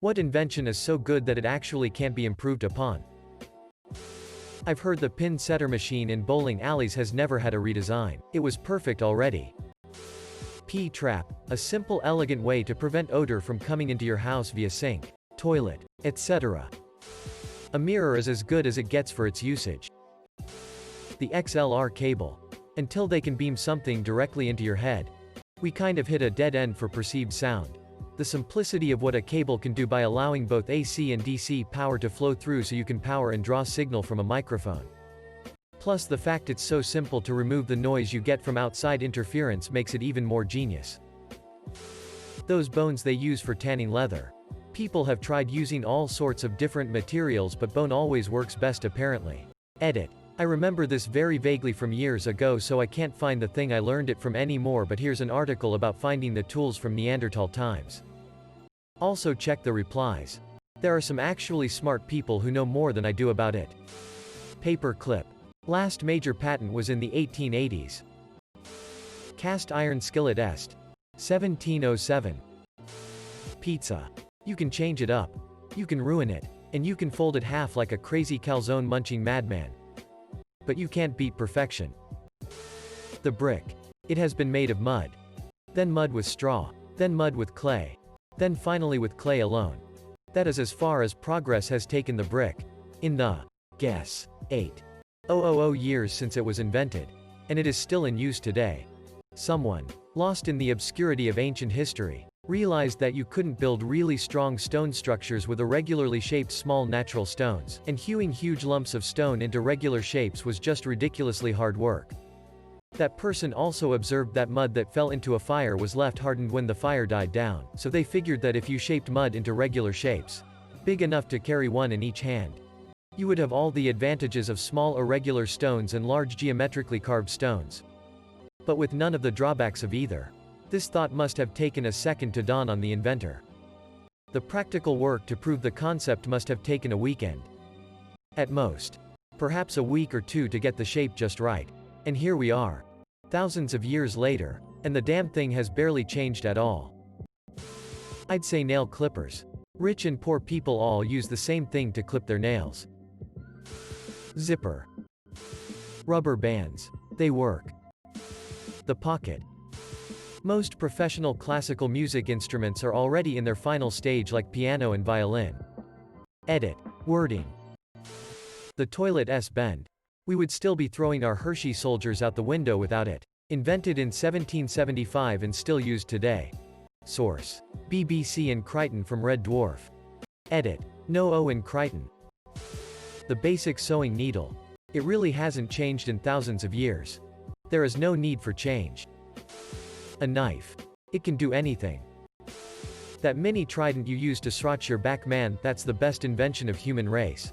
What invention is so good that it actually can't be improved upon? I've heard the pin setter machine in bowling alleys has never had a redesign. It was perfect already. P-trap, a simple elegant way to prevent odor from coming into your house via sink, toilet, etc. A mirror is as good as it gets for its usage. The XLR cable. Until they can beam something directly into your head, we kind of hit a dead end for perceived sound. The simplicity of what a cable can do by allowing both AC and DC power to flow through so you can power and draw signal from a microphone. Plus the fact it's so simple to remove the noise you get from outside interference makes it even more genius. Those bones they use for tanning leather. People have tried using all sorts of different materials, but bone always works best apparently. Edit. I remember this very vaguely from years ago, so I can't find the thing I learned it from anymore, but here's an article about finding the tools from Neanderthal times. Also check the replies. There are some actually smart people who know more than I do about it. Paper clip. Last major patent was in the 1880s. Cast iron skillet est. 1707. Pizza. You can change it up. You can ruin it. And you can fold it half like a crazy calzone munching madman. But you can't beat perfection. The brick. It has been made of mud. Then mud with straw. Then mud with clay. Then finally with clay alone. That is as far as progress has taken the brick. In the, guess, 8,000 years since it was invented. And it is still in use today. Someone, lost in the obscurity of ancient history, realized that you couldn't build really strong stone structures with irregularly shaped small natural stones, and hewing huge lumps of stone into regular shapes was just ridiculously hard work. That person also observed that mud that fell into a fire was left hardened when the fire died down, so they figured that if you shaped mud into regular shapes, big enough to carry one in each hand, you would have all the advantages of small irregular stones and large geometrically carved stones, but with none of the drawbacks of either. This thought must have taken a second to dawn on the inventor. The practical work to prove the concept must have taken a weekend. At most. Perhaps a week or two to get the shape just right. And here we are. Thousands of years later, and the damn thing has barely changed at all. I'd say nail clippers. Rich and poor people all use the same thing to clip their nails. Zipper. Rubber bands. They work. The pocket. Most professional classical music instruments are already in their final stage, like piano and violin. Edit. Wording. The toilet S bend. We would still be throwing our Hershey soldiers out the window without it. Invented in 1775 and still used today. Source. BBC and Crichton from Red Dwarf. Edit. No O in Crichton. The basic sewing needle. It really hasn't changed in thousands of years. There is no need for change. A knife. It can do anything. That mini trident you use to scratch your back, man, that's the best invention of human race.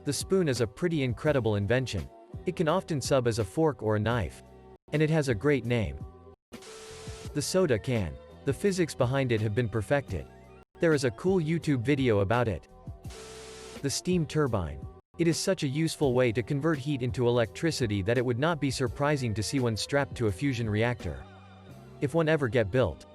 The spoon is a pretty incredible invention. It can often sub as a fork or a knife. And it has a great name. The soda can. The physics behind it have been perfected. There is a cool YouTube video about it. The steam turbine. It is such a useful way to convert heat into electricity that it would not be surprising to see one strapped to a fusion reactor. If one ever get built.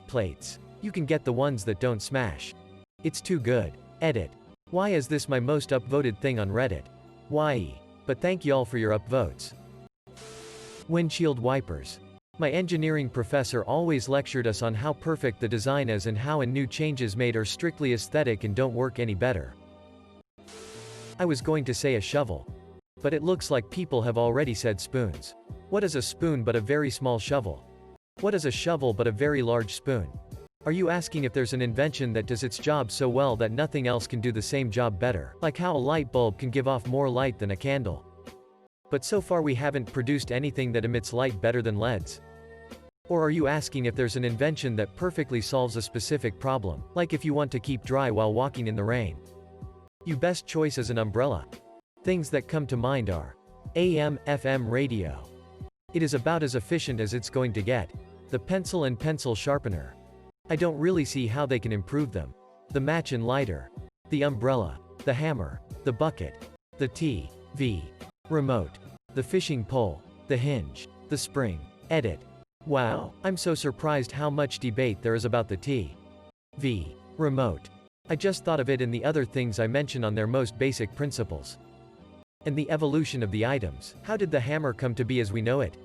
Plates. You can get the ones that don't smash. It's too good. Edit. Why is this my most upvoted thing on Reddit? Why? But thank y'all for your upvotes. Windshield wipers. My engineering professor always lectured us on how perfect the design is and how new changes made are strictly aesthetic and don't work any better. I was going to say a shovel. But it looks like people have already said spoons. What is a spoon but a very small shovel? What is a shovel but a very large spoon? Are you asking if there's an invention that does its job so well that nothing else can do the same job better? Like how a light bulb can give off more light than a candle. But so far we haven't produced anything that emits light better than LEDs. Or are you asking if there's an invention that perfectly solves a specific problem, like if you want to keep dry while walking in the rain? Your best choice is an umbrella. Things that come to mind are AM, FM radio. It is about as efficient as it's going to get. The pencil and pencil sharpener. I don't really see how they can improve them. The match and lighter. The umbrella. The hammer. The bucket. The TV. Remote. The fishing pole. The hinge. The spring. Edit. Wow, I'm so surprised how much debate there is about the V. Remote. I just thought of it and the other things I mentioned on their most basic principles. And the evolution of the items. How did the hammer come to be as we know it?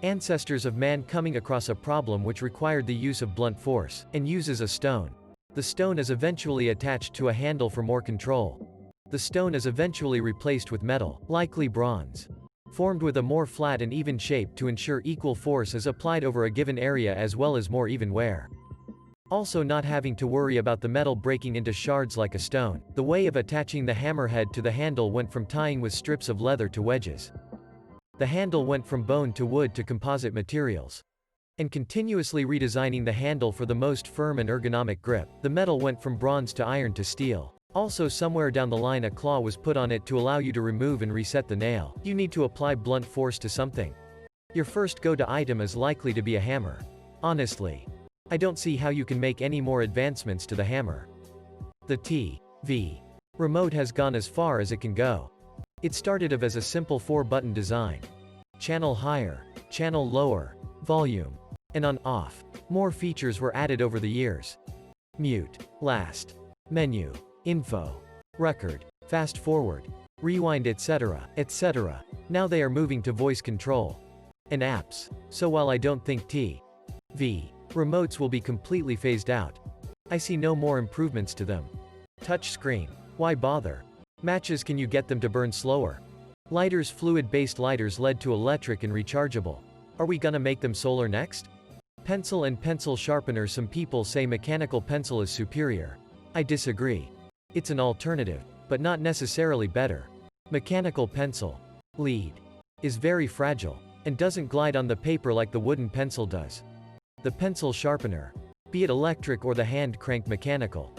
Ancestors of man coming across a problem which required the use of blunt force, and uses a stone. The stone is eventually attached to a handle for more control. The stone is eventually replaced with metal, likely bronze, formed with a more flat and even shape to ensure equal force is applied over a given area as well as more even wear. Also not having to worry about the metal breaking into shards like a stone. The way of attaching the hammerhead to the handle went from tying with strips of leather to wedges. The handle went from bone to wood to composite materials. And continuously redesigning the handle for the most firm and ergonomic grip. The metal went from bronze to iron to steel. Also somewhere down the line a claw was put on it to allow you to remove and reset the nail. You need to apply blunt force to something. Your first go-to item is likely to be a hammer. Honestly, I don't see how you can make any more advancements to the hammer. The TV remote has gone as far as it can go. It started as a simple 4-button design. Channel higher, channel lower, volume, and on/off. More features were added over the years. Mute, last, menu, info, record, fast forward, rewind, etc., etc. Now they are moving to voice control and apps. So while I don't think TV remotes will be completely phased out, I see no more improvements to them. Touch screen. Why bother? Matches, can you get them to burn slower? Lighters, fluid-based lighters led to electric and rechargeable. Are we gonna make them solar next? Pencil and pencil sharpener. Some people say mechanical pencil is superior. I disagree. It's an alternative, but not necessarily better. Mechanical pencil lead is very fragile and doesn't glide on the paper like the wooden pencil does. The pencil sharpener, be it electric or the hand-cranked mechanical,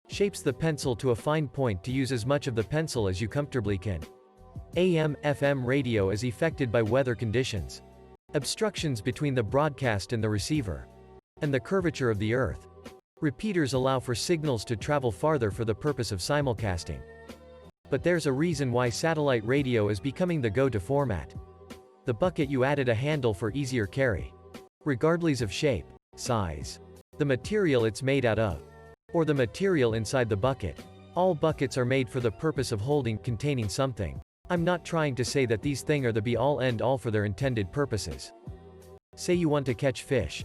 shapes the pencil to a fine point to use as much of the pencil as you comfortably can. AM/FM radio is affected by weather conditions, obstructions between the broadcast and the receiver, and the curvature of the earth. Repeaters allow for signals to travel farther for the purpose of simulcasting. But there's a reason why satellite radio is becoming the go-to format. The bucket, you added a handle for easier carry, regardless of shape, size, the material it's made out of, or the material inside the bucket. All buckets are made for the purpose of holding, containing something. I'm not trying to say that these things are the be-all end-all for their intended purposes. Say you want to catch fish.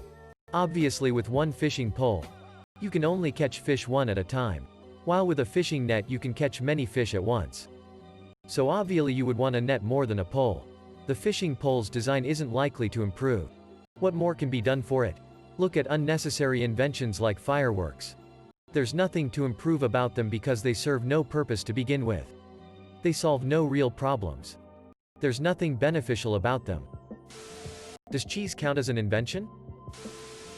Obviously with one fishing pole, you can only catch fish one at a time, while with a fishing net you can catch many fish at once. So obviously you would want a net more than a pole. The fishing pole's design isn't likely to improve. What more can be done for it? Look at unnecessary inventions like fireworks. There's nothing to improve about them because they serve no purpose to begin with. They solve no real problems. There's nothing beneficial about them. Does cheese count as an invention?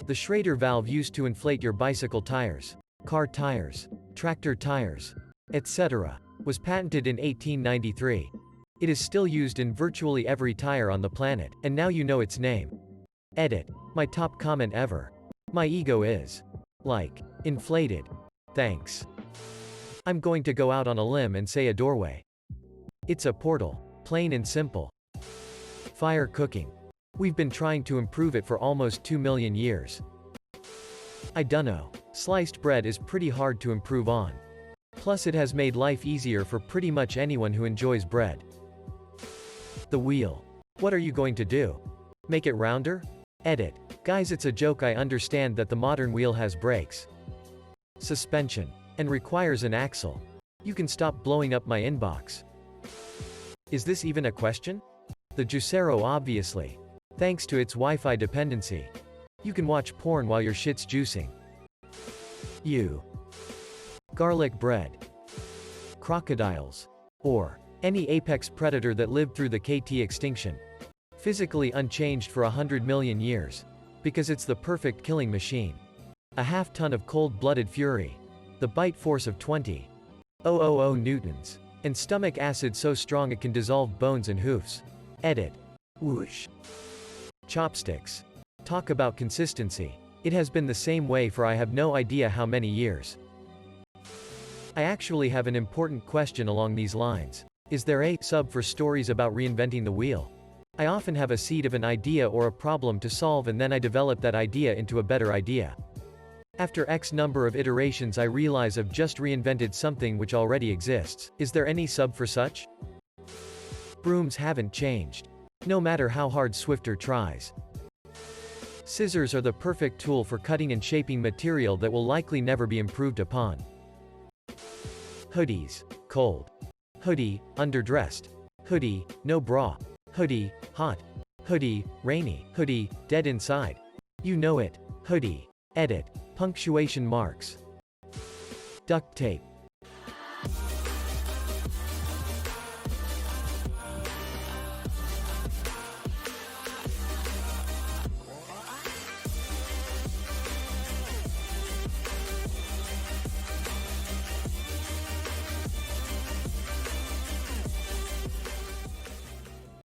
The Schrader valve used to inflate your bicycle tires, car tires, tractor tires, etc., was patented in 1893. It is still used in virtually every tire on the planet, and now you know its name. Edit. My top comment ever. My ego is like inflated. Thanks. I'm going to go out on a limb and say a doorway. It's a portal. Plain and simple. Fire cooking. We've been trying to improve it for almost 2 million years. I dunno. Sliced bread is pretty hard to improve on. Plus it has made life easier for pretty much anyone who enjoys bread. The wheel. What are you going to do? Make it rounder? Edit. Guys, it's a joke. I understand that the modern wheel has brakes, suspension, and requires an axle. You can stop blowing up my inbox. Is this even a question? The Juicero, obviously. Thanks to its Wi-Fi dependency, you can watch porn while your shit's juicing. Garlic bread. Crocodiles. Or any apex predator that lived through the KT extinction. Physically unchanged for 100 million years. Because it's the perfect killing machine. A half-ton of cold-blooded fury. The bite force of 20,000 newtons. And stomach acid so strong it can dissolve bones and hoofs. Edit. Whoosh. Chopsticks. Talk about consistency. It has been the same way for I have no idea how many years. I actually have an important question along these lines. Is there a sub for stories about reinventing the wheel? I often have a seed of an idea or a problem to solve and then I develop that idea into a better idea. After X number of iterations I realize I've just reinvented something which already exists. Is there any sub for such? Brooms haven't changed. No matter how hard Swifter tries. Scissors are the perfect tool for cutting and shaping material that will likely never be improved upon. Hoodies. Cold. Hoodie, underdressed. Hoodie, no bra. Hoodie, hot. Hoodie, rainy. Hoodie, dead inside. You know it. Hoodie. Edit. Punctuation marks. Duct tape.